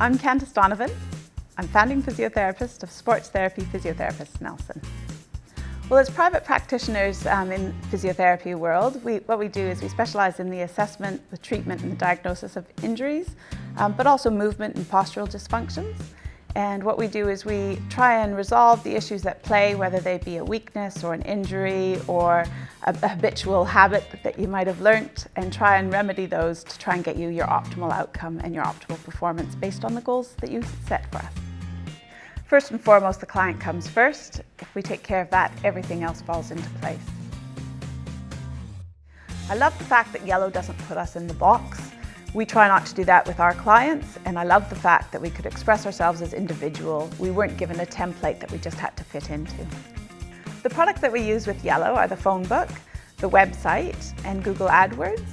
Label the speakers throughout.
Speaker 1: I'm Candice Donovan. I'm founding physiotherapist of Sports Therapy Physiotherapists Nelson. Well, as private practitioners in physiotherapy world, what we do is we specialise in the assessment, the treatment and the diagnosis of injuries, but also movement and postural dysfunctions. And what we do is we try and resolve the issues at play, whether they be a weakness or an injury or a habitual habit that you might have learnt, and try and remedy those to try and get you your optimal outcome and your optimal performance based on the goals that you set for us. First and foremost, the client comes first. If we take care of that, everything else falls into place. I love the fact that yellow doesn't put us in the box. We try not to do that with our clients, and I love the fact that we could express ourselves as individual. We weren't given a template that we just had to fit into. The products that we use with Yellow are the phone book, the website, and Google AdWords.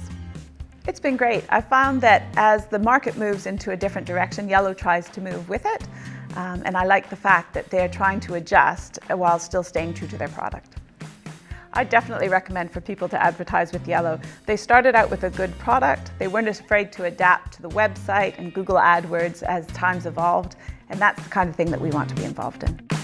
Speaker 1: It's been great. I found that as the market moves into a different direction, Yellow tries to move with it, and I like the fact that they're trying to adjust while still staying true to their product. I definitely recommend for people to advertise with Yellow. They started out with a good product. They weren't afraid to adapt to the website and Google AdWords as times evolved, and that's the kind of thing that we want to be involved in.